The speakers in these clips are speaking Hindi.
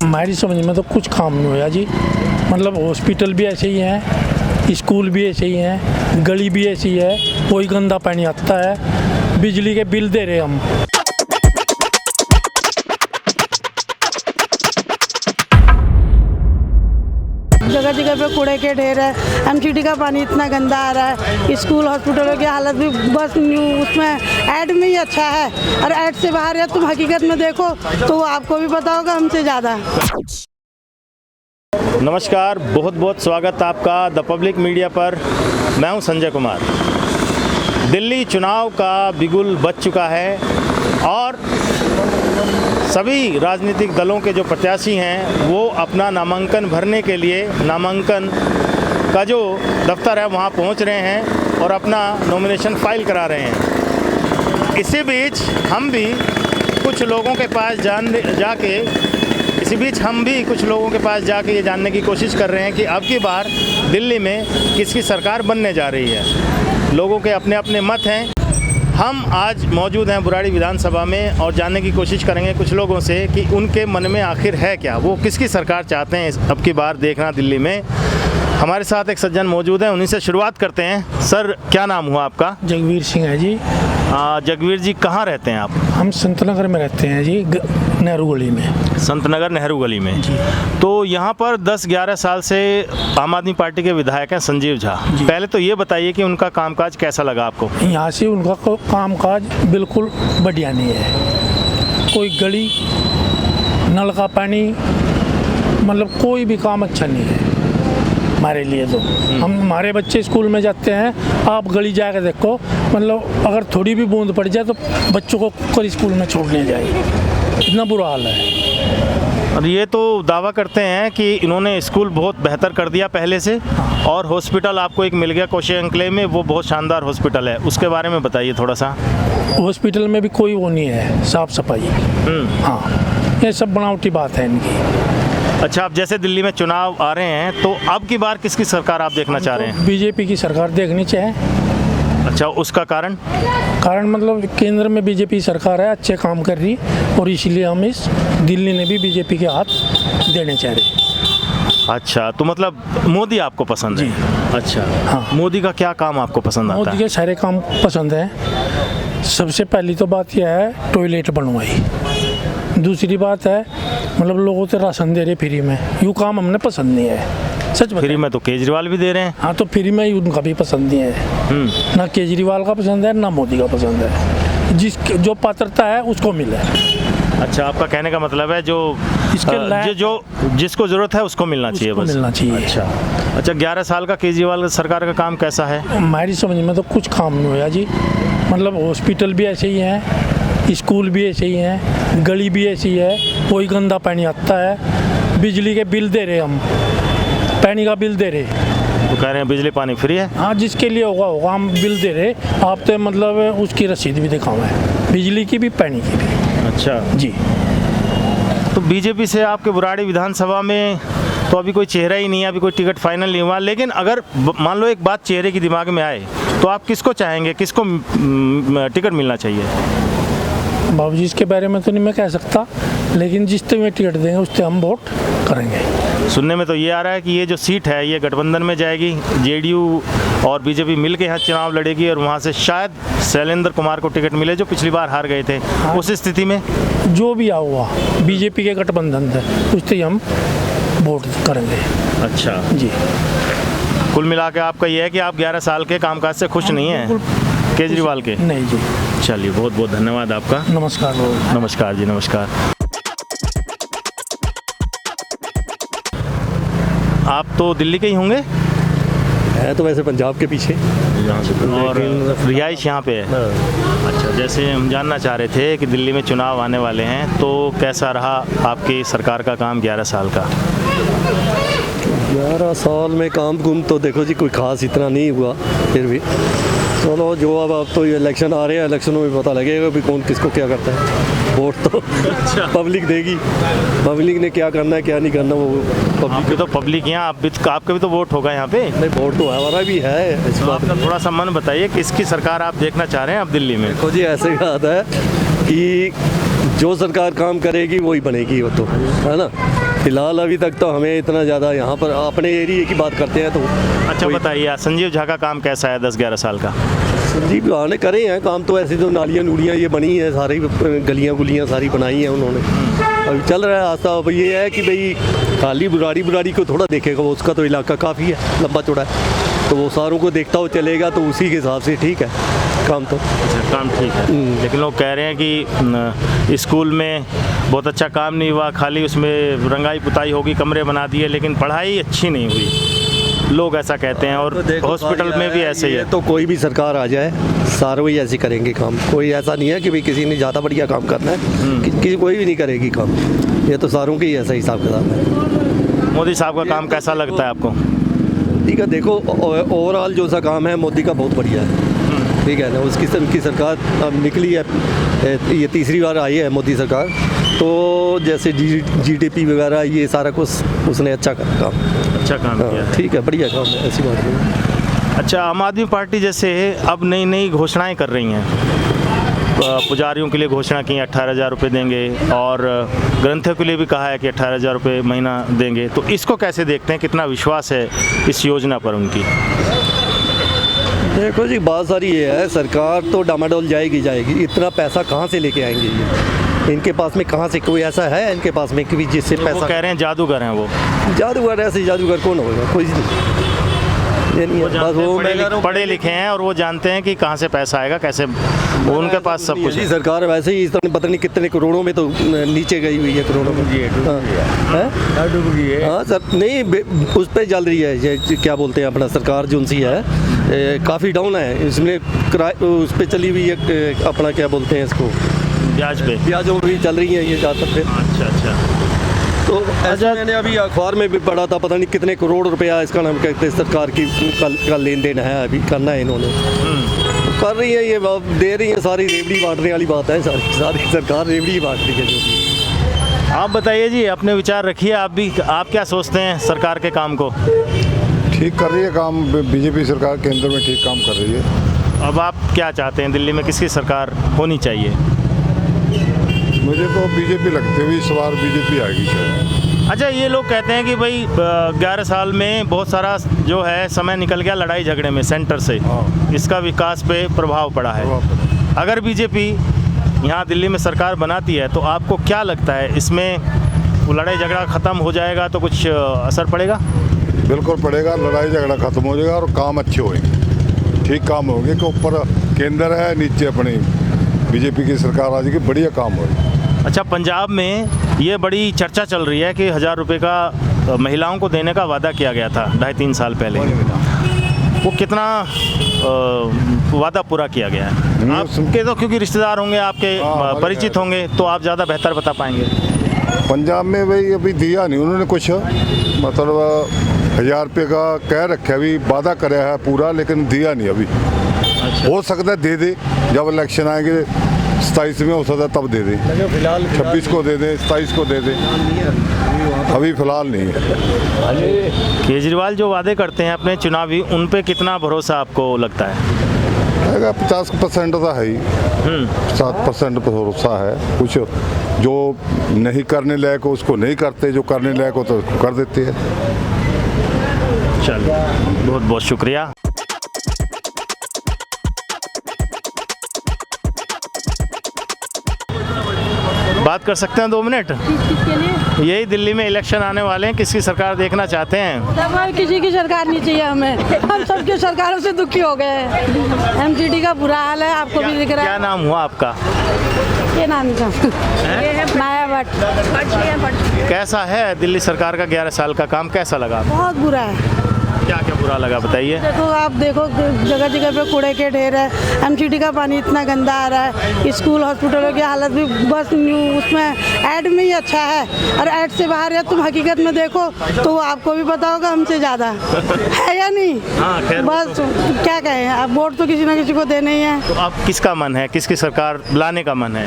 हमारी समझ में तो कुछ काम नहीं होया जी। मतलब हॉस्पिटल भी ऐसे ही हैं, स्कूल भी ऐसे ही हैं, गली भी ऐसी है, कोई गंदा पानी आता है, बिजली के बिल दे रहे हम। जगह जगह पे कूड़े के ढेर है, एमसीडी का पानी इतना गंदा आ रहा है, स्कूल हॉस्पिटलों की हालत भी बस उसमें ऐड में ही अच्छा है, और ऐड से बाहर या तुम हकीकत में देखो तो वो आपको भी पता होगा हमसे ज़्यादा। नमस्कार, बहुत बहुत स्वागत आपका द पब्लिक मीडिया पर। मैं हूं संजय कुमार। दिल्ली चुनाव का बिगुल बज चुका है और सभी राजनीतिक दलों के जो प्रत्याशी हैं वो अपना नामांकन भरने के लिए नामांकन का जो दफ्तर है वहाँ पहुँच रहे हैं और अपना नॉमिनेशन फाइल करा रहे हैं। इसी बीच हम भी कुछ लोगों के पास जाके ये जानने की कोशिश कर रहे हैं कि अब की बार दिल्ली में किसकी सरकार बनने जा रही है। लोगों के अपने अपने मत हैं। हम आज मौजूद हैं बुराड़ी विधानसभा में और जानने की कोशिश करेंगे कुछ लोगों से कि उनके मन में आखिर है क्या, वो किसकी सरकार चाहते हैं अब की बार देखना दिल्ली में। हमारे साथ एक सज्जन मौजूद हैं, उन्हीं से शुरुआत करते हैं। सर, क्या नाम हुआ आपका? जगवीर सिंह है जी। जगवीर जी, कहाँ रहते हैं आप? हम संतनगर में रहते हैं जी, नेहरू गली में। संतनगर नेहरू गली में जी। तो यहाँ पर 10-11 साल से आम आदमी पार्टी के विधायक हैं संजीव झा। पहले तो ये बताइए कि उनका कामकाज कैसा लगा आपको? यहाँ से उनका कामकाज बिल्कुल बढ़िया नहीं है। कोई गली, नल का पानी, मतलब कोई भी काम अच्छा नहीं है हमारे लिए। तो हमारे बच्चे स्कूल में जाते हैं, आप गली जाकर देखो, मतलब अगर थोड़ी भी बूंद पड़ जाए तो बच्चों को कोई स्कूल में छोड़ने जाए, इतना बुरा हाल है। और ये तो दावा करते हैं कि इन्होंने स्कूल बहुत बेहतर कर दिया पहले से, और हॉस्पिटल आपको एक मिल गया कोशे अंकले में, वो बहुत शानदार हॉस्पिटल है, उसके बारे में बताइए थोड़ा सा। हॉस्पिटल में भी कोई वो नहीं है, साफ सफाई। हाँ, ये सब बनावटी बात है इनकी। अच्छा, अब जैसे दिल्ली में चुनाव आ रहे हैं तो अब की बार किसकी सरकार आप देखना चाह रहे हैं? बीजेपी की सरकार देखनी चाहिए। अच्छा, उसका कारण? मतलब केंद्र में बीजेपी सरकार है, अच्छे काम कर रही, और इसलिए हम इस दिल्ली ने भी बीजेपी के हाथ देने चाह रहे। अच्छा, तो मतलब मोदी आपको पसंद है? अच्छा, हाँ। मोदी का क्या काम आपको पसंद आता है? मोदी के सारे काम पसंद हैं। सबसे पहली तो बात यह है, टॉयलेट बनवाई। दूसरी बात है, मतलब लोगों को राशन दे रहे फ्री में, यूँ काम हमने पसंद नहीं है, सच फ्री में तो केजरीवाल भी दे रहे हैं। हाँ, तो फ्री में उनका भी पसंद नहीं है। ना केजरीवाल का पसंद है, ना मोदी का पसंद है। जो पात्रता है उसको मिले। अच्छा, आपका कहने का मतलब है जो जिसको जरूरत है उसको मिलना चाहिए, बस मिलना चाहिए। अच्छा, 11 साल का केजरीवाल सरकार का काम कैसा है? हमारी समझ में तो कुछ काम नहीं होया जी। मतलब हॉस्पिटल भी ऐसे ही हैं, स्कूल भी ऐसे ही हैं, गली भी ऐसी है, कोई गंदा पानी आता है, बिजली के बिल दे रहे हम, पानी का बिल दे रहे। तो कह रहे हैं बिजली पानी फ्री है? हाँ, जिसके लिए होगा हम बिल दे रहे। आप तो मतलब उसकी रसीद भी दिखाओ है, बिजली की भी, पानी की भी। अच्छा जी। तो बीजेपी से आपके बुराड़ी विधानसभा में तो अभी कोई चेहरा ही नहीं है, अभी कोई टिकट फाइनल नहीं हुआ, लेकिन अगर मान लो एक बात चेहरे की दिमाग में आए तो आप किसको चाहेंगे, किसको टिकट मिलना चाहिए? बाबूजी, इसके बारे में तो नहीं मैं कह सकता, लेकिन जिससे में टिकट देंगे उससे हम वोट करेंगे। सुनने में तो ये आ रहा है कि ये जो सीट है ये गठबंधन में जाएगी, जेडीयू और बीजेपी मिलकर यहाँ चुनाव लड़ेगी और वहाँ से शायद शैलेंद्र कुमार को टिकट मिले जो पिछली बार हार गए थे। हाँ। उस स्थिति में जो भी हुआ बीजेपी के गठबंधन से उससे हम वोट करेंगे। अच्छा जी। कुल मिला के आपका ये है कि आप 11 साल के कामकाज से खुश नहीं हैं केजरीवाल के? नहीं जी। चलिए, बहुत बहुत धन्यवाद आपका। नमस्कार। नमस्कार जी, नमस्कार। आप तो दिल्ली के ही होंगे? है तो वैसे पंजाब के पीछे, और रिहाइश यहाँ पे है। अच्छा, जैसे हम जानना चाह रहे थे कि दिल्ली में चुनाव आने वाले हैं तो कैसा रहा आपकी सरकार का काम 11 साल का? 11 साल में काम कुम तो देखो जी कोई खास इतना नहीं हुआ, फिर भी चलो जो अब तो ये इलेक्शन आ रहे हैं, इलेक्शनों में पता लगेगा भी कौन किसको क्या करता है। वोट तो पब्लिक देगी, पब्लिक ने क्या करना है क्या नहीं करना वो पब्लिक। तो पब्लिक यहाँ आपका भी तो वोट होगा यहाँ पे? नहीं, वोट तो हमारा भी है। इस बात का थोड़ा सा मन बताइए, किसकी सरकार आप देखना चाह रहे हैं अब दिल्ली में? देखो जी, ऐसे बात है कि जो सरकार काम करेगी वही बनेगी, वो तो है ना। फिलहाल अभी तक तो हमें इतना ज़्यादा यहाँ पर अपने एरिया की बात करते हैं तो अच्छा बताइए, संजीव झा का काम कैसा है 10-11 साल का? संजीव झा ने करे हैं काम तो, ऐसे तो नालियाँ नूलियाँ ये बनी हैं, सारी गलियाँ गुलियाँ सारी बनाई हैं उन्होंने, अभी चल रहा है आस्था। अब ये है कि भाई खाली बुराड़ी को थोड़ा देखेगा, वो उसका तो इलाका काफ़ी है, लंबा चौड़ा है, तो वो सारों को देखता हुआ चलेगा तो उसी के हिसाब से ठीक है काम तो। अच्छा, काम ठीक है, लेकिन लोग कह रहे हैं कि स्कूल में बहुत अच्छा काम नहीं हुआ, खाली उसमें रंगाई पुताई होगी, कमरे बना दिए, लेकिन पढ़ाई अच्छी नहीं हुई, लोग ऐसा कहते हैं। और हॉस्पिटल में भी ऐसे ही है। तो कोई भी सरकार आ जाए सारे वही ऐसे करेंगे काम, कोई ऐसा नहीं है कि भाई किसी ने ज़्यादा बढ़िया काम करना है, किसी कोई भी नहीं करेगी काम, ये तो सारों के ही ऐसा हिसाब किताब है। मोदी साहब का काम कैसा लगता है आपको? ठीक है, देखो ओवरऑल जो सा काम है मोदी का बहुत बढ़िया है, ठीक है ना, उनकी सरकार अब निकली है, ये तीसरी बार आई है मोदी सरकार, तो जैसे जीडीपी वगैरह ये सारा कुछ उसने अच्छा काम किया है। ठीक है, बढ़िया काम है, ऐसी बात नहीं। अच्छा, आम आदमी पार्टी जैसे अब नई नई घोषणाएं कर रही हैं, पुजारियों के लिए घोषणा की 18,000 रुपये देंगे, और ग्रंथों के लिए भी कहा है कि 18,000 रुपये महीना देंगे, तो इसको कैसे देखते हैं, कितना विश्वास है इस योजना पर उनकी? देखो जी, बात सारी ये है, सरकार तो डामाडोल जाएगी, इतना पैसा कहाँ से लेके आएंगे ये, इनके पास में कहाँ से, कोई ऐसा है इनके पास में कि जिससे पैसा? वो कह रहे हैं जादूगर हैं वो। जादूगर? ऐसे जादूगर कौन होगा, कोई ये नहीं है, बस वो पढ़े लिखे हैं और वो जानते हैं कि कहाँ से पैसा आएगा, कैसे, उनके पास सब कुछ है। सरकार वैसे ही पता नहीं कितने करोड़ों में तो नीचे गई हुई है, करोड़ों में। हाँ सर, नहीं उस पर चल रही है ये, क्या बोलते हैं अपना सरकार जो सी है काफ़ी डाउन है, इसमें उस पर चली हुई है अपना क्या बोलते हैं इसको, ब्याजों भी चल रही है ये ज़्यादातर। अच्छा, तो ऐसा मैंने अभी अखबार में भी पढ़ा था, पता नहीं कितने करोड़ रुपया इसका नाम कहते हैं सरकार की का लेन देन है, अभी करना है इन्होंने, कर रही है ये, दे रही है, सारी रेवड़ी बांटने वाली बात है, सारी सरकार रेवड़ी बांट रही है जो भी। आप बताइए जी, अपने विचार रखिए, आप भी, आप क्या सोचते हैं सरकार के काम को? ठीक कर रही है काम, बीजेपी सरकार केंद्र में ठीक काम कर रही है। अब आप क्या चाहते हैं, दिल्ली में किसकी सरकार होनी चाहिए? मुझे तो बीजेपी लगती है, इस बार बीजेपी आएगी शायद। अच्छा, ये लोग कहते हैं कि भाई 11 साल में बहुत सारा जो है समय निकल गया लड़ाई झगड़े में सेंटर से, इसका विकास पे प्रभाव पड़ा है। अगर बीजेपी यहाँ दिल्ली में सरकार बनाती है तो आपको क्या लगता है, इसमें वो लड़ाई झगड़ा ख़त्म हो जाएगा तो कुछ असर पड़ेगा? बिल्कुल पड़ेगा, लड़ाई झगड़ा खत्म हो जाएगा और काम अच्छे होंगे, ठीक काम होंगे, कि ऊपर केंद्र है, नीचे अपनी बीजेपी की सरकार आ जाएगी, बढ़िया काम होगा। अच्छा, पंजाब में ये बड़ी चर्चा चल रही है कि 1,000 रुपये का महिलाओं को देने का वादा किया गया था 2.5-3 साल पहले, वो कितना वादा पूरा किया गया है? आपके तो क्योंकि रिश्तेदार होंगे, आपके परिचित होंगे, तो आप ज़्यादा बेहतर बता पाएंगे। पंजाब में भाई अभी दिया नहीं उन्होंने कुछ, मतलब 1,000 रुपये का कह रखा है, अभी वादा कराया है पूरा, लेकिन दिया नहीं अभी। अच्छा। हो सकता है दे दे, जब इलेक्शन आएंगे 27 में हो सकता है तब दे दे, फिलहाल 26 को दे दे, 27 को दे दे, अभी फिलहाल नहीं है। केजरीवाल जो वादे करते हैं अपने चुनावी, उन पे कितना भरोसा आपको लगता है? 50% तो है ही, 7% भरोसा है, कुछ जो नहीं करने लायक हो उसको नहीं करते, जो करने लायक हो तो कर देते हैं। चलो, बहुत बहुत शुक्रिया। बात कर सकते हैं 2 मिनट? किसके लिए? यही दिल्ली में इलेक्शन आने वाले हैं, किसकी सरकार देखना चाहते हैं? हमारे किसी की सरकार नहीं चाहिए हमें, हम सबकी सरकारों से दुखी हो गए हैं। एमसीडी का बुरा हाल है, आपको भी दिख रहा क्या है। नाम हुआ आपका? ये नाम का माया भट्ट। कैसा है दिल्ली सरकार का 11 साल का काम, कैसा लगा? बहुत बुरा है। क्या क्या बुरा लगा बताइए? देखो, आप देखो जगह जगह पे कूड़े के ढेर है, एमसीडी का पानी इतना गंदा आ रहा है, स्कूल हॉस्पिटलों की हालत भी बस उसमें ऐड में ही अच्छा है, और ऐड से बाहर है, तुम हकीकत में देखो तो वो आपको भी पता होगा हमसे ज़्यादा है या नहीं। हाँ, खैर बस क्या कहें, अब वोट तो किसी ना किसी को देने ही है। तो अब किसका मन है, किसकी सरकार लाने का मन है?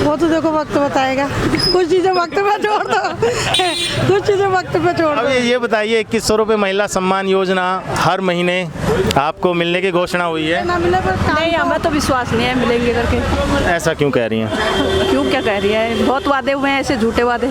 वो तो देखो वक्त बताएगा, कुछ चीज़ें वक्त पे छोड़ दो, कुछ चीज़ें वक्त पे छोड़ अब दो। ये बताइए, 2100 रुपये महिला सम्मान योजना हर महीने आपको मिलने की घोषणा हुई है, ना मिले पर काम नहीं, हमें तो विश्वास नहीं है मिलेंगे करके। ऐसा क्यों कह रही हैं? क्यों क्या कह रही है, बहुत वादे हुए हैं ऐसे झूठे वादे।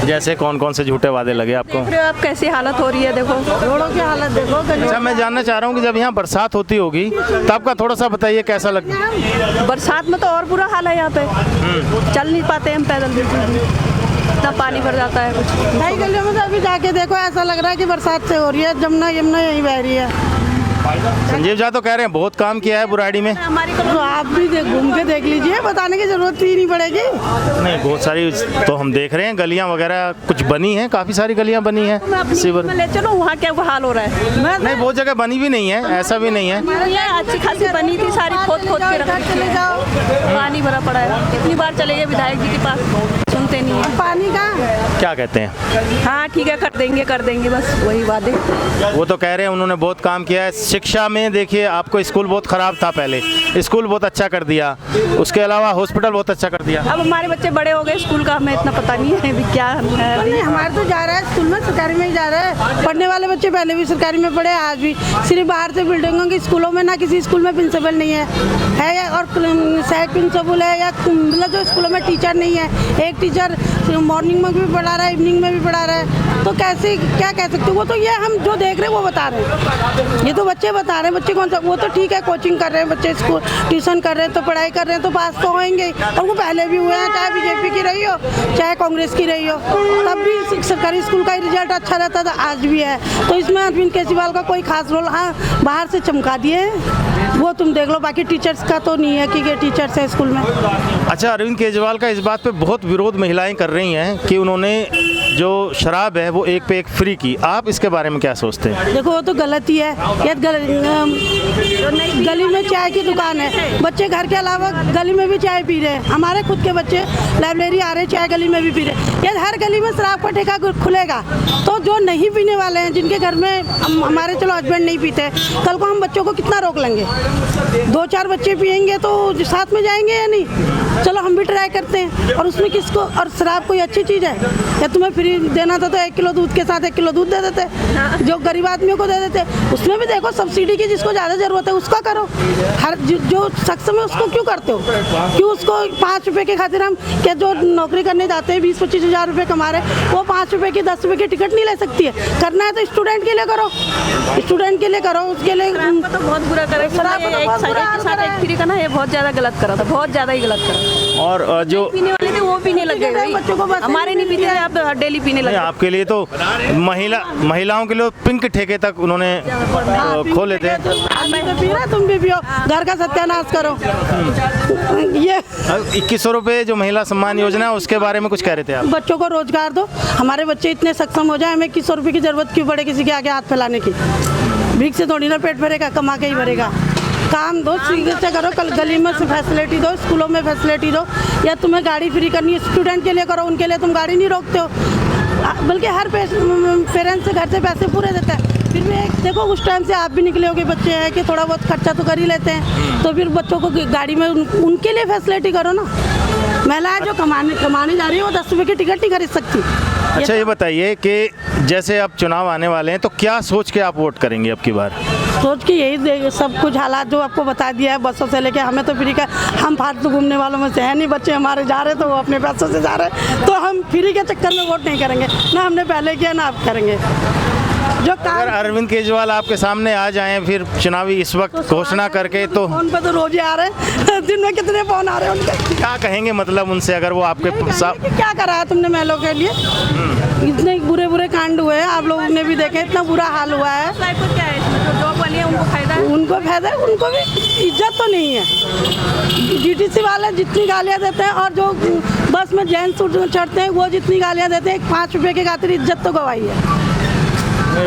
जैसे कौन कौन से झूठे वादे लगे आपको? देख रहे हो आप कैसी हालत हो रही है, देखो रोडों की हालत देखो, गलियों अच्छा, मैं जानना चाह रहा हूँ कि जब यहाँ बरसात होती होगी तो आपका थोड़ा सा बताइए कैसा लगता है? बरसात में तो और बुरा हाल है यहाँ पे, चल नहीं पाते हम पैदल बिल्कुल भी, इतना पानी भर जाता है कुछ। ढाई गलियों में तो अभी जाके देखो, ऐसा लग रहा है कि बरसात से हो रही है, जमुना यमुना यहीं बह रही है। संजीव झा तो कह रहे हैं बहुत काम किया है बुराड़ी में। हमारी तो आप भी घूम के देख लीजिए, बताने की जरूरत ही नहीं पड़ेगी। नहीं, बहुत सारी तो हम देख रहे हैं गलियां वगैरह कुछ बनी हैं, काफ़ी सारी गलियां बनी हैं सीवर। ले चलो वहाँ क्या हाल हो रहा है। नहीं, बहुत जगह बनी भी नहीं है, ऐसा भी नहीं है। ये अच्छी खासी बनी थी, सारी खोद खोद के रखी चले थी, जाओ, पानी भरा पड़ा है। कितनी बार चले गए विधायक जी के पास, सुनते नहीं है। पानी का क्या कहते हैं? हाँ ठीक है, कर देंगे बस वही वादे। वो तो कह रहे हैं उन्होंने बहुत काम किया है शिक्षा में। देखिए, आपको स्कूल बहुत ख़राब था पहले, स्कूल बहुत अच्छा कर दिया, उसके अलावा हॉस्पिटल बहुत अच्छा कर दिया। अब हमारे बच्चे बड़े हो गए, स्कूल का हमें इतना पता नहीं है अभी क्या है। नहीं, हमारे तो जा रहा है स्कूल में, सरकारी में ही जा रहा है। पढ़ने वाले बच्चे पहले भी सरकारी में पढ़े, आज भी। सिर्फ बाहर से बिल्डिंगों की स्कूलों में ना किसी स्कूल में प्रिंसिपल नहीं है या और सहायक प्रिंसिपल है, या मतलब जो स्कूलों में टीचर नहीं है। एक टीचर मॉर्निंग में भी पढ़ा रहा है, इवनिंग में भी पढ़ा रहा है, तो कैसे क्या कह सकते? वो तो ये हम जो देख रहे हैं वो बता रहे हैं, ये तो बच्चे बता रहे हैं। बच्चे कौन सा, वो तो ठीक है कोचिंग कर रहे हैं बच्चे, स्कूल ट्यूशन कर रहे हैं, तो पढ़ाई कर रहे हैं, तो पास तो होंगे। और वो पहले भी हुए हैं, चाहे बीजेपी की रही हो चाहे कांग्रेस की रही हो, तब भी सरकारी स्कूल का रिजल्ट अच्छा रहता था, आज भी है। तो इसमें अरविंद केजरीवाल का कोई खास रोल, हाँ बाहर से चमका दिए वो तुम देख लो, बाकी टीचर्स का तो नहीं है कि टीचर्स है स्कूल में। अच्छा, अरविंद केजरीवाल का इस बात पे बहुत विरोध महिलाएं कर रही हैं कि उन्होंने जो शराब है वो एक पे एक फ्री की। आप इसके बारे में क्या सोचते हैं? देखो वो तो गलत ही है। ये गली में चाय की दुकान है, बच्चे घर के अलावा गली में भी चाय पी रहे हैं। हमारे खुद के बच्चे लाइब्रेरी आ रहे हैं, चाय गली में भी पी रहे हैं। यदि हर गली में शराब का ठेका खुलेगा तो जो नहीं पीने वाले हैं, जिनके घर में हमारे चलो हस्बैंड नहीं पीते, कल को हम बच्चों को कितना रोक लेंगे? 2-4 बच्चे पियेंगे तो साथ में जाएंगे या नहीं? चलो हम भी ट्राई करते हैं। और उसमें किसको, और शराब कोई अच्छी चीज़ है या तुम्हें फ्री देना था तो 1 किलो दूध के साथ 1 किलो दूध दे देते, जो गरीब आदमियों को दे देते। उसमें भी देखो सब्सिडी की, जिसको ज़्यादा ज़रूरत है उसका करो। हर जो सक्षम है उसको क्यों करते हो? क्यों उसको 5 रुपये के खातिर हम क्या, जो नौकरी करने जाते हैं 20-25 हज़ार रुपये कमा रहे, वो 5 रुपये की 10 रुपये की टिकट नहीं ले सकती है? करना है तो स्टूडेंट के लिए करो, स्टूडेंट के लिए करो, उसके लिए तो बहुत बुरा करा, शराब का तो बहुत बुरा हाल करा है। फ्री का ना, ये बहुत ज़्यादा गलत करा था, बहुत ज़्यादा ही गलत करा। और जो पीने वाले थे वो पीने लग गए, बच्चों को बस हमारे नहीं पीते थे, आप डेली पीने लगे। आपके लिए तो महिलाओं के लिए पिंक ठेके तक उन्होंने खोले थे। तो पी रहे, तुम भी पियो, घर का सत्यानाश करो। ये 2100 रुपये जो महिला सम्मान योजना है उसके बारे में कुछ कह रहे थे आप? बच्चों को रोजगार दो, हमारे बच्चे इतने सक्षम हो जाए, हमें 2100 रुपये की जरूरत क्यों पड़े किसी के आगे हाथ फैलाने की? भीख से थोड़ी ना पेट भरेगा, कमा के ही भरेगा। काम दो, सीधे से करो, कल गली में फैसिलिटी दो, स्कूलों में फैसिलिटी दो, या तुम्हें गाड़ी फ्री करनी है स्टूडेंट के लिए करो, उनके लिए तुम गाड़ी नहीं रोकते हो। बल्कि हर पेरेंट्स से घर से पैसे पूरे देते हैं। फिर भी एक देखो, उस टाइम से आप भी निकले होगे, बच्चे हैं कि थोड़ा बहुत खर्चा तो कर ही लेते हैं, तो फिर बच्चों को गाड़ी में उनके लिए फैसिलिटी करो ना। महिलाएं जो कमाने जा रही है वो 10 रुपये की टिकट नहीं खरीद सकती। अच्छा, ये बताइए कि जैसे अब चुनाव आने वाले हैं तो क्या सोच के आप वोट करेंगे अब की बार? सोच के यही सब कुछ हालात जो आपको बता दिया है, बसों से लेके हमें तो फ्री का, हम फालतू घूमने वालों में से है नहीं, बच्चे हमारे जा रहे तो वो अपने पैसों से जा रहे, तो हम फ्री के चक्कर में वोट नहीं करेंगे, ना हमने पहले किया ना अब करेंगे। जो अगर अरविंद केजरीवाल आपके सामने आ जाएं फिर चुनावी इस वक्त घोषणा करके, तो फोन पे तो रोज ही आ रहे हैं, दिन में कितने फोन आ रहे हैं उनके? क्या कहेंगे मतलब उनसे अगर वो आपके कि क्या करा है तुमने महलों के लिए? इतने बुरे बुरे कांड हुए हैं, आप लोगों ने भी देखे, इतना बुरा हाल हुआ है। क्या है इसमें, जो जॉब वाली है उनको फायदा है, उनको फायदा है, उनको भी इज्जत तो नहीं है। डीटीसी वाले जितनी गालियाँ देते हैं, और जो बस में जेंट्स चढ़ते हैं वो जितनी गालियाँ देते हैं, 5 रुपये के खातिर इज्जत तो गवाई है।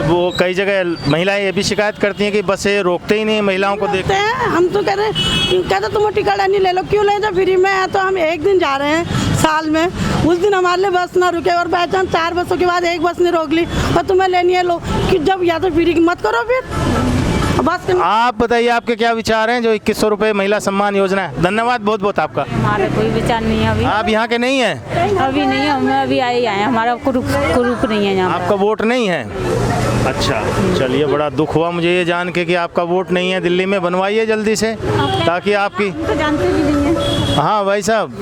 वो कई जगह महिलाएं ये भी शिकायत करती हैं कि बसें रोकते ही नहीं महिलाओं को देखते हैं। हम तो कहते तुम टिकट नहीं ले लो, क्यों ले? जब फ्री में है तो हम एक दिन जा रहे हैं साल में, उस दिन हमारे लिए बस ना रुके, और बाई चांस 4 बसों के बाद एक बस नहीं रोक ली और तुम्हें लेनी है लो, कि जब या तो फ्री की मत करो फिर बस। आप बताइए आपके क्या विचार हैं जो 2100 रुपये महिला सम्मान योजना है? धन्यवाद बहुत बहुत आपका। हमारा कोई विचार नहीं है अभी। आप यहाँ के नहीं हैं? अभी नहीं, हम अभी आए हैं, हमारा कुरुप नहीं है यहाँ। आपका वोट नहीं है? अच्छा, चलिए बड़ा दुख हुआ मुझे ये जान के कि आपका वोट नहीं है दिल्ली में। बनवाइए जल्दी से ताकि आपकी, तो जानते भी नहीं है। हाँ भाई साहब,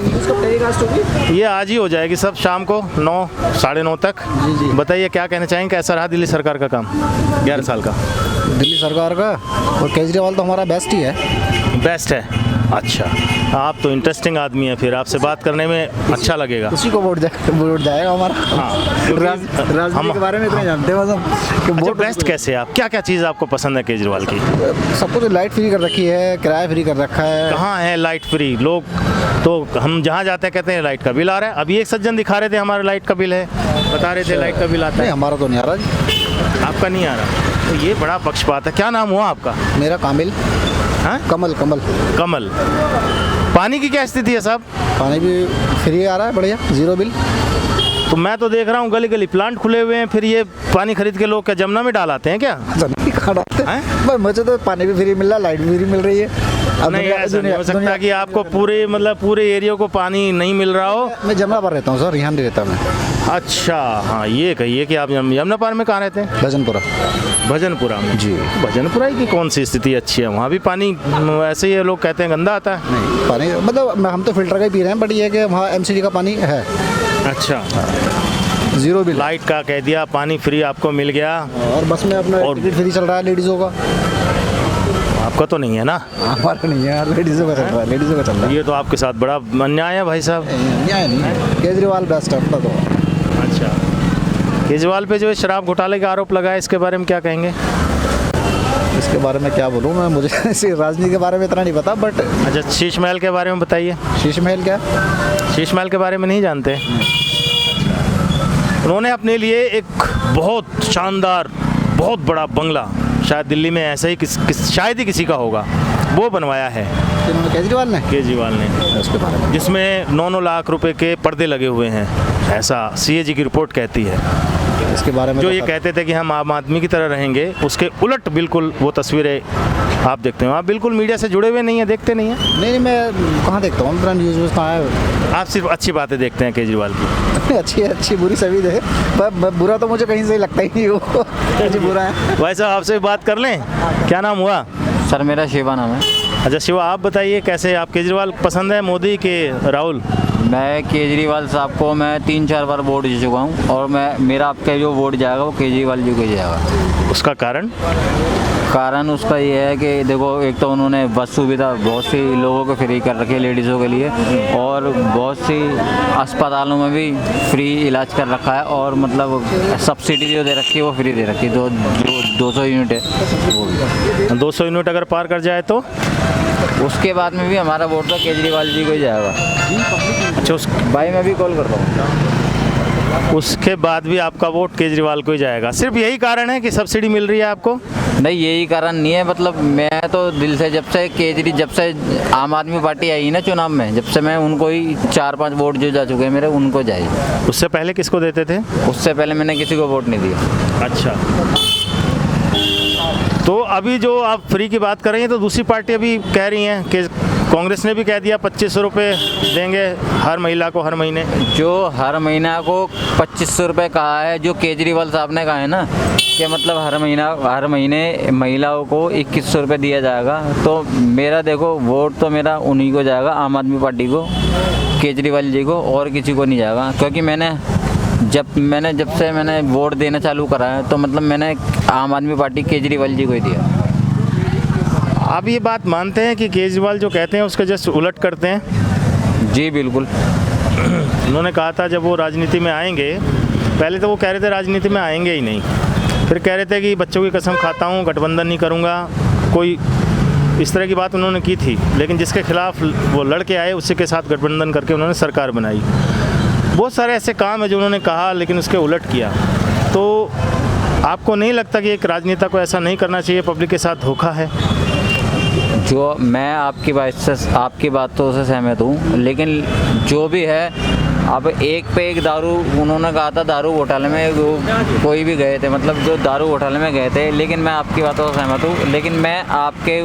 ये आज ही हो जाएगी सब शाम को 9 साढ़े 9 तक। बताइए क्या कहना चाहेंगे, कैसा रहा दिल्ली सरकार का काम 11 साल का? दिल्ली सरकार का और केजरीवाल तो हमारा बेस्ट ही है। बेस्ट है। अच्छा, आप तो इंटरेस्टिंग आदमी है, फिर आपसे बात करने में अच्छा लगेगा। उसी को वोट जाएगा हमारा। राजनीति के बारे में इतना जानते हैं बस हम कि अच्छा, वोट बेस्ट कैसे है आप? क्या क्या चीज़ आपको पसंद है केजरीवाल की? सब कुछ लाइट फ्री कर रखी है, किराया फ्री कर रखा है। कहाँ है लाइट फ्री? लोग तो हम जहाँ जाते हैं कहते हैं लाइट का बिल आ रहा है। अभी एक सज्जन दिखा रहे थे हमारा लाइट का बिल है, बता रहे थे लाइट का बिल आता नहीं, है। हमारा तो नहीं आ रहा जी। आपका नहीं आ रहा, तो ये बड़ा पक्षपात है। क्या नाम हुआ आपका? मेरा कामिल। हाँ? कमल। कमल। पानी की क्या स्थिति है साहब? पानी भी फ्री आ रहा है, बढ़िया, जीरो बिल। तो मैं तो देख रहा हूँ गली गली प्लांट खुले हुए हैं, फिर ये पानी खरीद के लोग क्या जमुना में डालाते हैं क्या? हैं? मुझे तो पानी भी फ्री मिल रहा है, लाइट भी फ्री मिल रही है। अब नहीं, ऐसा नहीं हो सकता कि आपको पूरे एरिया को पानी नहीं मिल रहा हो। मैं जमुना पर रहता हूँ सर, यहाँ नहीं रहता मैं। अच्छा, हाँ, ये कहिए कि आप यमुना पार में कहाँ रहते हैं? भजनपुरा। भजनपुरा में? जी। भजनपुरा की कौन सी स्थिति अच्छी है? वहाँ भी पानी ऐसे ही लोग कहते हैं गंदा आता है। नहीं, पानी मतलब हम तो फिल्टर का ही पी रहे हैं, बट ये है कि वहाँ एमसीडी का पानी है। अच्छा, जीरो बिल। लाइट का कह दिया, पानी फ्री आपको मिल गया। और बस में अपना और- टिकट फ्री चल रहा है लेडीज़ों का। आपका तो नहीं है ना? हमारा नहीं है, लेडीज़ों का चल रहा है, लेडीज़ों का चल रहा है। ये तो आपके साथ बड़ा अन्याय है भाई साहब। न्याय नहीं है, केजरीवाल बेस्ट है अपना तो। अच्छा, केजरीवाल पे जो है शराब घोटाले का आरोप लगा है, इसके बारे में क्या कहेंगे? इसके बारे में क्या बोलूँ मैं, मुझे ऐसी राजनीति के बारे में इतना नहीं पता, बट अच्छा, शीश महल के बारे में बताइए। शीश महल क्या? शीश महल के बारे में नहीं जानते? उन्होंने अपने लिए एक बहुत शानदार, बहुत बड़ा बंगला, शायद दिल्ली में ऐसा ही शायद ही किसी का होगा, वो बनवाया है इन्होंने केजरीवाल ने, उसके बारे में जिसमें 9-9 लाख रुपए के पर्दे लगे हुए हैं, ऐसा सीएजी की रिपोर्ट कहती है। इसके बारे में जो तो ये कहते थे कि हम आम आदमी की तरह रहेंगे, उसके उलट बिल्कुल वो तस्वीरें आप देखते हो। आप बिल्कुल मीडिया से जुड़े हुए नहीं हैं, देखते नहीं हैं? नहीं, मैं कहाँ देखता हूँ, मेरा न्यूज़ कहाँ है। आप सिर्फ अच्छी बातें देखते हैं केजरीवाल की। अच्छी बुरी सभी दे, पर बुरा तो मुझे कहीं से लगता ही नहीं वो कुछ बुरा है। भाई साहब, आपसे बात कर लें? क्या नाम हुआ? सर मेरा शिवा नाम है। अच्छा शिवा, आप बताइए कैसे, आप केजरीवाल पसंद है मोदी के राहुल? मैं केजरीवाल साहब को मैं 3-4 बार वोट दे चुका हूँ, और मेरा आपका जो वोट जाएगा वो केजरीवाल जी को जाएगा। उसका कारण उसका ये है कि देखो, एक तो उन्होंने बस सुविधा बहुत सी लोगों को फ्री कर रखी है, लेडीज़ों के लिए, और बहुत सी अस्पतालों में भी फ्री इलाज कर रखा है, और मतलब सब्सिडी जो दे रखी है वो फ्री दे रखी है। जो 200 यूनिट है वो भी। 200 यूनिट अगर पार कर जाए तो? उसके बाद में भी हमारा वोट तो केजरीवाल जी को ही जाएगा। अच्छा, भाई मैं भी कॉल करता हूँ। उसके बाद भी आपका वोट केजरीवाल को ही जाएगा? सिर्फ यही कारण है कि सब्सिडी मिल रही है आपको? नहीं, यही कारण नहीं है, मतलब मैं तो दिल से जब से आम आदमी पार्टी आई ना चुनाव में, जब से मैं उनको ही 4-5 वोट जो जा चुके हैं मेरे, उनको जाए। उससे पहले किसको देते थे? उससे पहले मैंने किसी को वोट नहीं दिया। अच्छा, तो अभी जो आप फ्री की बात कर रही हैं, तो दूसरी पार्टी अभी कह रही हैं कि कांग्रेस ने भी कह दिया 2500 रुपये देंगे हर महिला को हर महीने। जो हर महीना को 2500 रुपये कहा है, जो केजरीवाल साहब ने कहा है ना कि मतलब हर महीने महिलाओं को 2100 रुपये दिया जाएगा, तो मेरा देखो वोट तो मेरा उन्हीं को जाएगा, आम आदमी पार्टी को, केजरीवाल जी को, और किसी को नहीं जाएगा। क्योंकि जब से मैंने वोट देना चालू करा है, तो मतलब मैंने आम आदमी पार्टी केजरीवाल जी को ही दिया। आप ये बात मानते हैं कि केजरीवाल जो कहते हैं उसके जस्ट उलट करते हैं? जी बिल्कुल। उन्होंने कहा था जब वो राजनीति में आएंगे, पहले तो वो कह रहे थे राजनीति में आएंगे ही नहीं, फिर कह रहे थे कि बच्चों की कसम खाता हूँ, गठबंधन नहीं करूँगा, कोई इस तरह की बात उन्होंने की थी। लेकिन जिसके खिलाफ वो लड़के आए उसी के साथ गठबंधन करके उन्होंने सरकार बनाई। बहुत सारे ऐसे काम है जो उन्होंने कहा लेकिन उसके उलट किया। तो आपको नहीं लगता कि एक राजनेता को ऐसा नहीं करना चाहिए? पब्लिक के साथ धोखा है। जो मैं आपकी बातों से सहमत हूँ, लेकिन जो भी है, अब एक पे एक दारू, उन्होंने कहा था दारू घोटाले में वो कोई भी गए थे, मतलब जो दारू घोटाले में गए थे, लेकिन मैं आपकी बातों से सहमत हूँ। लेकिन मैं आपके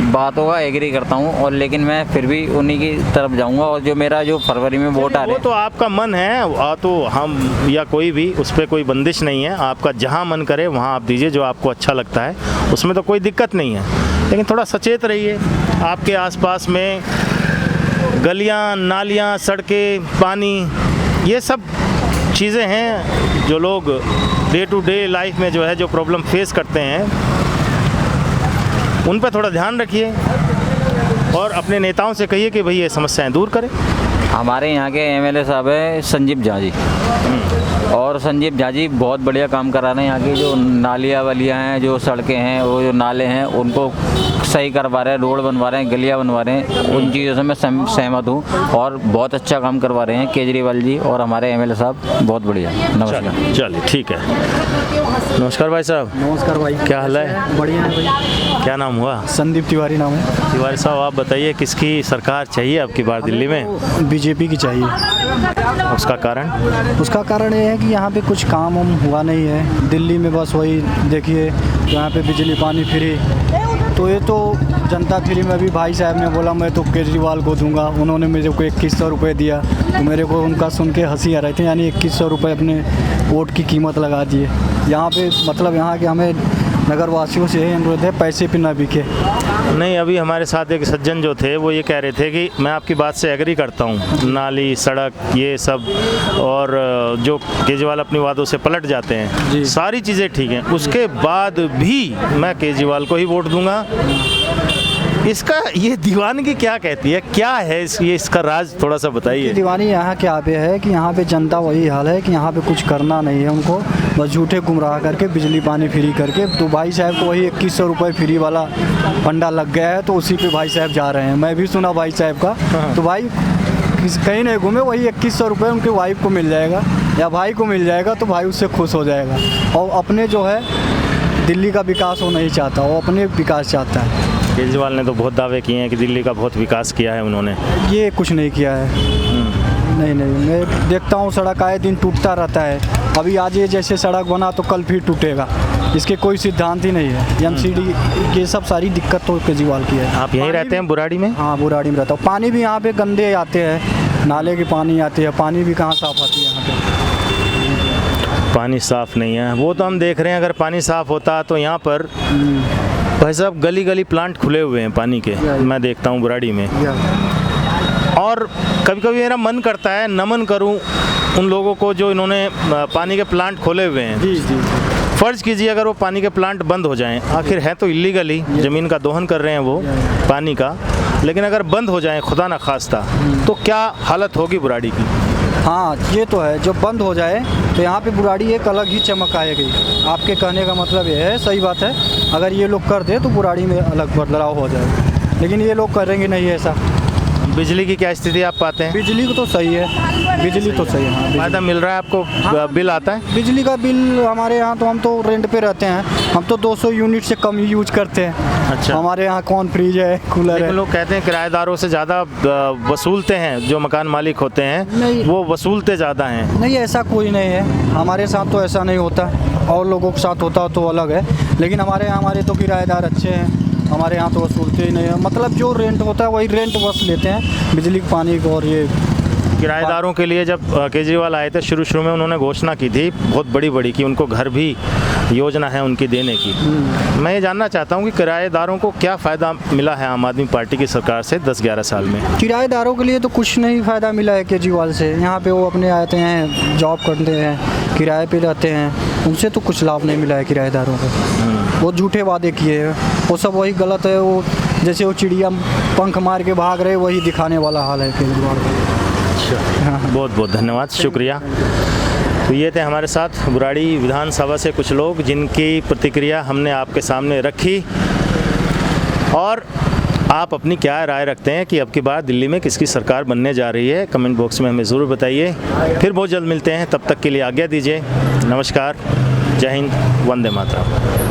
बातों का एग्री करता हूँ, और लेकिन मैं फिर भी उन्हीं की तरफ जाऊँगा, और जो मेरा जो फरवरी में वोट आ रहे वो तो आपका मन है, तो हम या कोई भी उस पर कोई बंदिश नहीं है, आपका जहाँ मन करे वहाँ आप दीजिए जो आपको अच्छा लगता है, उसमें तो कोई दिक्कत नहीं है। लेकिन थोड़ा सचेत रहिए, आपके आसपास में गलियाँ नालियाँ सड़कें पानी ये सब चीज़ें हैं जो लोग डे टू डे लाइफ में जो है जो प्रॉब्लम फेस करते हैं, उन पर थोड़ा ध्यान रखिए और अपने नेताओं से कहिए कि भाई ये समस्याएं दूर करें। हमारे यहाँ के एमएलए साहब है संजीव झा जी, और संजीव झा जी बहुत बढ़िया काम करा रहे हैं। यहाँ की जो नालियाँ वालियाँ हैं, जो सड़कें हैं, वो जो नाले हैं, उनको सही करवा रहे हैं, रोड बनवा रहे हैं, गलियाँ बनवा रहे हैं, उन चीज़ों से मैं सहमत हूँ, और बहुत अच्छा काम करवा रहे हैं केजरीवाल जी और हमारे एमएलए साहब, बहुत बढ़िया। नमस्कार। चलिए ठीक है, नमस्कार भाई साहब। नमस्कार भाई, क्या हाल है? बढ़िया है भाई। क्या नाम हुआ? संदीप तिवारी नाम है। तिवारी साहब आप बताइए किसकी सरकार चाहिए आपकी बार दिल्ली में? बीजेपी की चाहिए। उसका कारण? उसका कारण ये है कि यहाँ पे कुछ काम वाम हुआ नहीं है दिल्ली में, बस वही देखिए यहाँ पे बिजली पानी फ्री, तो ये तो जनता फ्री में भी भाई साहब ने बोला मैं तो केजरीवाल को दूंगा, उन्होंने मेरे को 2100 रुपये दिया, तो मेरे को उनका सुन के हंसी आ रही थी, यानी 2100 रुपये अपने वोट की कीमत लगा दिए। यहाँ पे मतलब यहाँ के हमें नगर वासियों से यही अनुरोध है, पैसे पे ना बिके। नहीं, अभी हमारे साथ एक सज्जन जो थे वो ये कह रहे थे कि मैं आपकी बात से एग्री करता हूँ, नाली सड़क ये सब, और जो केजरीवाल अपनी वादों से पलट जाते हैं, सारी चीज़ें ठीक हैं, उसके बाद भी मैं केजरीवाल को ही वोट दूंगा। इसका ये दीवानगी क्या कहती है, क्या है ये इसका राज, थोड़ा सा बताइए। दीवानी यहाँ क्या पे है कि यहाँ पे जनता वही हाल है कि यहाँ पे कुछ करना नहीं है उनको, बस झूठे गुमराह करके बिजली पानी फ्री करके, तो भाई साहब को वही 2100 रुपये फ्री वाला फंडा लग गया है, तो उसी पे भाई साहब जा रहे हैं। मैं भी सुना भाई साहब का, तो भाई कहीं नहीं घूमे, वही 2100 रुपये उनके वाइफ को मिल जाएगा या भाई को मिल जाएगा, तो भाई उससे खुश हो जाएगा। और अपने जो है दिल्ली का विकास वो नहीं चाहता, वो अपने विकास चाहता है। केजरीवाल ने तो बहुत दावे किए हैं कि दिल्ली का बहुत विकास किया है उन्होंने, ये कुछ नहीं किया है। नहीं, मैं देखता हूँ सड़क आए दिन टूटता रहता है, अभी आज ये जैसे सड़क बना तो कल फिर टूटेगा, इसके कोई सिद्धांत ही नहीं है। एमसीडी ये सब सारी दिक्कत तो केजरीवाल की है। आप यहीं रहते हैं बुराड़ी में? हाँ, बुराड़ी में रहता हूँ। पानी भी यहाँ पे गंदे आते हैं, नाले के पानी आते हैं, पानी भी कहाँ साफ आती है यहाँ पे? पानी साफ नहीं है, वो तो हम देख रहे हैं। अगर पानी साफ होता तो यहाँ पर भाई साहब गली गली प्लांट खुले हुए हैं पानी के, मैं देखता हूँ बुराड़ी में, और कभी कभी मेरा मन करता है नमन करूँ उन लोगों को जो इन्होंने पानी के प्लांट खोले हुए हैं। जी जी। फ़र्ज़ कीजिए अगर वो पानी के प्लांट बंद हो जाएं, आखिर है तो इलीगली ज़मीन का दोहन कर रहे हैं वो पानी का, लेकिन अगर बंद हो जाएं खुदा न खास्ता तो क्या हालत होगी बुराड़ी की? हाँ, ये तो है, जब बंद हो जाए तो यहाँ पे बुराड़ी एक अलग ही चमक आएगी। आपके कहने का मतलब ये है, सही बात है, अगर ये लोग कर दे तो बुराड़ी में अलग बदलाव हो जाए, लेकिन ये लोग करेंगे नहीं ऐसा। बिजली की क्या स्थिति आप पाते हैं? बिजली तो सही है, बिजली तो सही है। हाँ, फ़ायदा मिल रहा है आपको? हाँ, बिल आता है? बिजली का बिल हमारे यहाँ तो, हम तो रेंट पे रहते हैं, हम तो 200 यूनिट से कम ही यूज करते हैं। अच्छा। हमारे यहाँ कौन फ्रिज है, कूलर है। लोग कहते हैं किराएदारों से ज़्यादा वसूलते हैं, जो मकान मालिक होते हैं नहीं, वो वसूलते ज़्यादा हैं। नहीं, ऐसा कोई नहीं है, हमारे साथ तो ऐसा नहीं होता, और लोगों के साथ होता तो अलग है, लेकिन हमारे यहाँ हमारे तो किराएदार अच्छे हैं, हमारे यहाँ तो वसूलते ही नहीं है। मतलब जो रेंट होता है वही रेंट बस लेते हैं, बिजली पानी को। और ये किराएदारों के लिए जब केजरीवाल आए थे शुरू में उन्होंने घोषणा की थी बहुत बड़ी कि उनको घर भी योजना है उनकी देने की। मैं ये जानना चाहता हूँ कि किराएदारों को क्या फ़ायदा मिला है आम आदमी पार्टी की सरकार से 10-11 साल में? किराएदारों के लिए तो कुछ नहीं फ़ायदा मिला है केजरीवाल से। यहाँ पे वो अपने आते हैं, जॉब करते हैं, किराए पे रहते हैं, उनसे तो कुछ लाभ नहीं मिला है किराएदारों को। वो झूठे वादे किए हैं, वो सब वही गलत है। वो जैसे वो चिड़िया पंख मार के भाग रहे, वही दिखाने वाला हाल है केजरीवाल का। बहुत बहुत धन्यवाद, शुक्रिया। तो ये थे हमारे साथ बुराड़ी विधानसभा से कुछ लोग जिनकी प्रतिक्रिया हमने आपके सामने रखी, और आप अपनी क्या राय रखते हैं कि अब की बार दिल्ली में किसकी सरकार बनने जा रही है, कमेंट बॉक्स में हमें ज़रूर बताइए। फिर बहुत जल्द मिलते हैं, तब तक के लिए आज्ञा दीजिए। नमस्कार, जय हिंद, वंदे मातरम।